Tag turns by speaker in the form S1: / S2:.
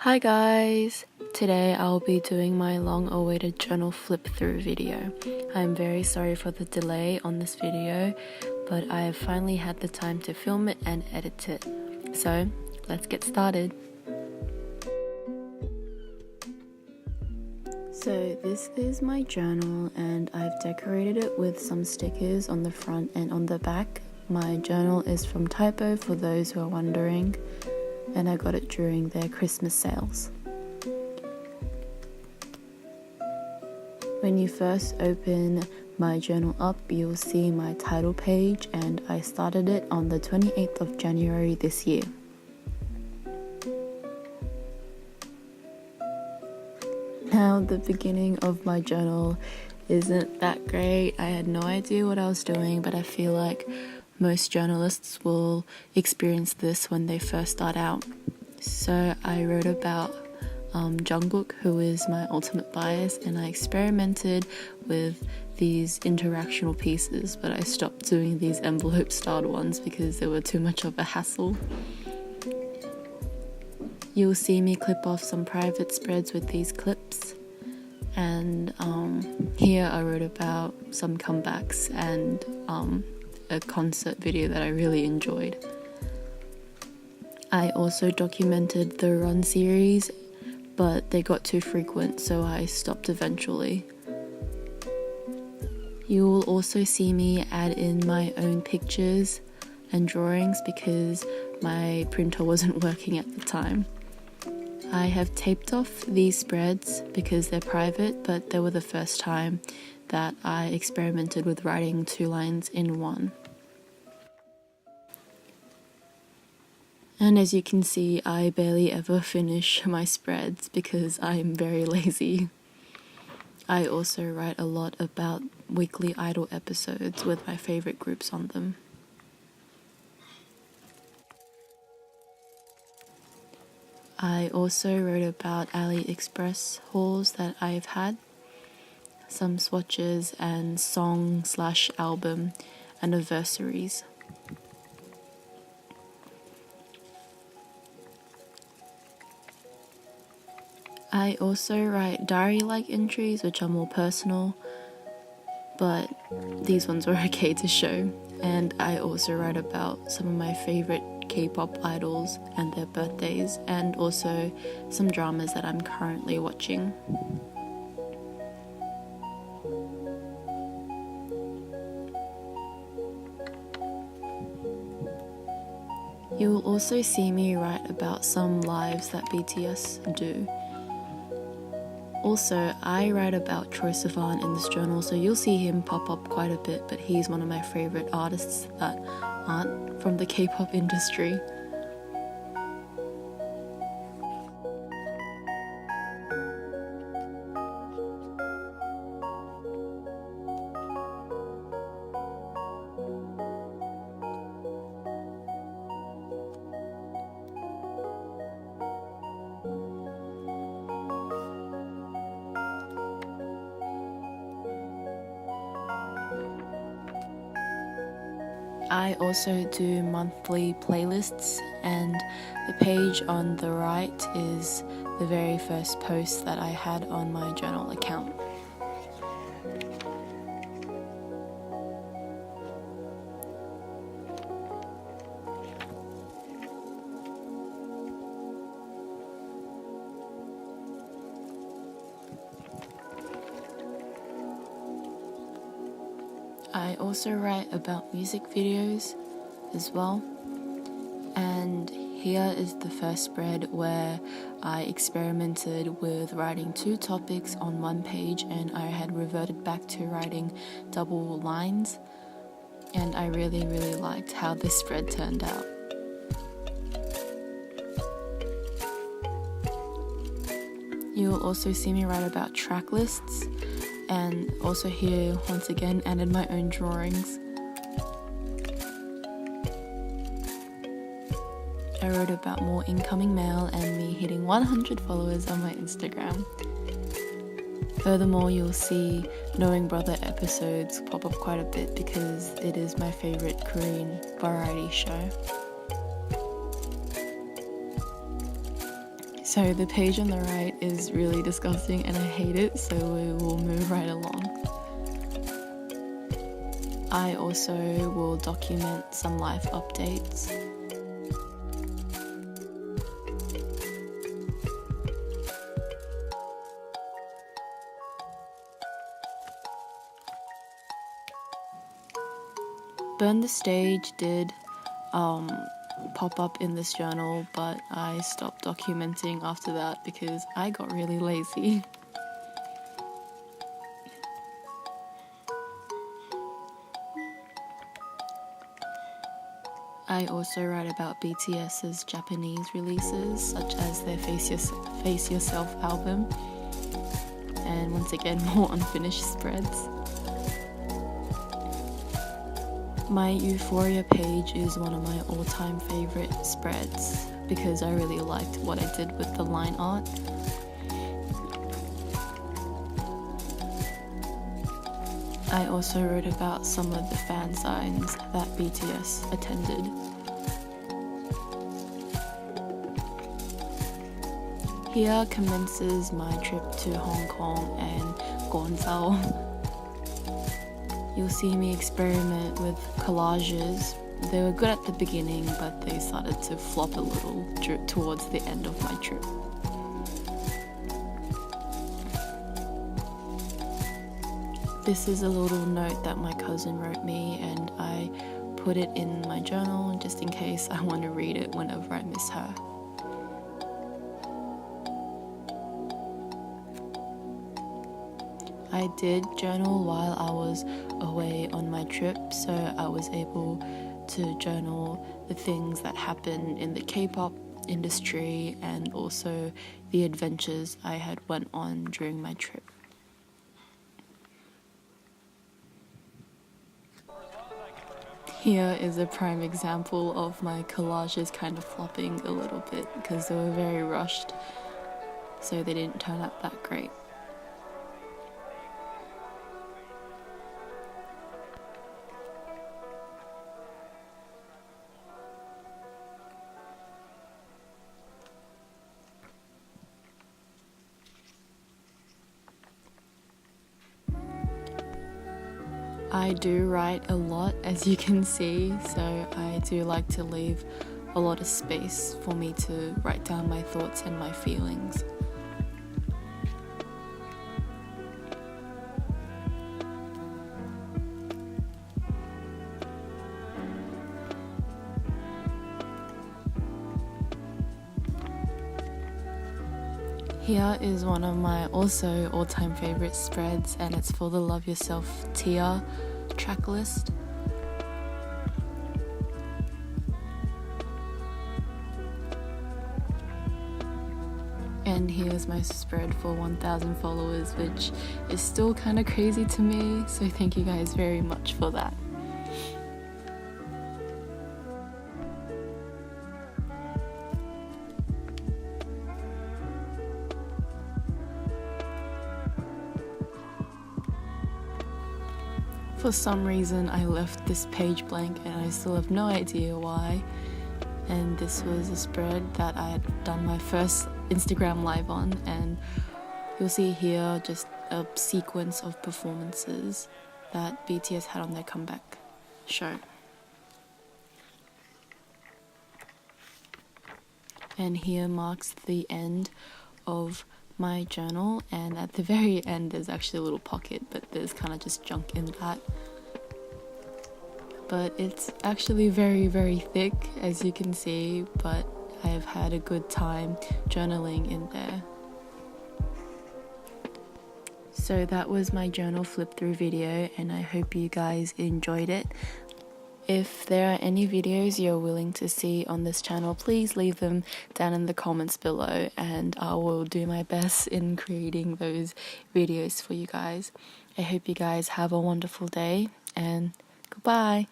S1: Hi guys! Today I'll be doing my long-awaited journal flip-through video. I'm very sorry for the delay on this video, but I have finally had the time to film it and edit it. So, let's get started. So this is my journal and I've decorated it with some stickers on the front and on the back. My journal is from Typo for those who are wondering, and I got it during their Christmas sales. When you first open my journal up, you'll see my title page, and I started it on the 28th of January this year. Now, the beginning of my journal isn't that great. I had no idea what I was doing, but I feel like most journalists will experience this when they first start out. So I wrote about Jungkook, who is my ultimate bias, and I experimented with these interactional pieces, but I stopped doing these envelope styled ones because they were too much of a hassle. You'll see me clip off some private spreads with these clips, and here I wrote about some comebacks and a concert video that I really enjoyed. I also documented the Run series, but they got too frequent, so I stopped eventually. You will also see me add in my own pictures and drawings because my printer wasn't working at the time. I have taped off these spreads because they're private, but they were the first time that I experimented with writing 2 lines in one. And as you can see, I barely ever finish my spreads because I'm very lazy. I also write a lot about weekly Idol episodes with my favorite groups on them. I also wrote about AliExpress hauls that I've had, some swatches and song/album anniversaries. I also write diary-like entries which are more personal, but these ones were okay to show. And I also write about some of my favorite K-pop idols and their birthdays, and also some dramas that I'm currently watching. You will also see me write about some lives that BTS do. Also, I write about Troye Sivan in this journal, so you'll see him pop up quite a bit, but he's one of my favorite artists that aren't from the K-pop industry. I also do monthly playlists, and the page on the right is the very first post that I had on my journal account. I also write about music videos as well, and here is the first spread where I experimented with writing 2 topics on one page, and I had reverted back to writing double lines, and I really liked how this spread turned out. You will also see me write about track lists, and also here once again added my own drawings. I wrote about more incoming mail and me hitting 100 followers on my Instagram. Furthermore, you'll see Knowing Brother episodes pop up quite a bit because it is my favorite Korean variety show. So the page on the right is really disgusting and I hate it, so we will move right along. I also will document some life updates. Burn the Stage did pop up in this journal, but I stopped documenting after that because I got really lazy. I also write about BTS's Japanese releases, such as their Face Yourself album, and once again more unfinished spreads. My Euphoria page is one of my all-time favorite spreads because I really liked what I did with the line art. I also wrote about some of the fan signs that BTS attended. Here commences my trip to Hong Kong and Guangzhou. You'll see me experiment with collages. They were good at the beginning, but they started to flop a little towards the end of my trip. This is a little note that my cousin wrote me, and I put it in my journal just in case I want to read it whenever I miss her. I did journal while I was away on my trip, so I was able to journal the things that happened in the K-pop industry and also the adventures I had went on during my trip. Here is a prime example of my collages kind of flopping a little bit because they were very rushed, so they didn't turn out that great. I do write a lot, as you can see, so I do like to leave a lot of space for me to write down my thoughts and my feelings. Here is one of my also all-time favorite spreads, and it's for the Love Yourself Tia track list. And here's my spread for 1,000 followers, which is still kind of crazy to me, so thank you guys very much for that. For some reason I left this page blank and I still have no idea why, and this was a spread that I had done my first Instagram live on, and you'll see here just a sequence of performances that BTS had on their comeback show. And here marks the end of my journal, and at the very end there's actually a little pocket, but there's kind of just junk in that. But it's actually very, very thick, as you can see, but I've had a good time journaling in there. So that was my journal flip through video, and I hope you guys enjoyed it. If there are any videos you're willing to see on this channel, please leave them down in the comments below, and I will do my best in creating those videos for you guys. I hope you guys have a wonderful day, and goodbye.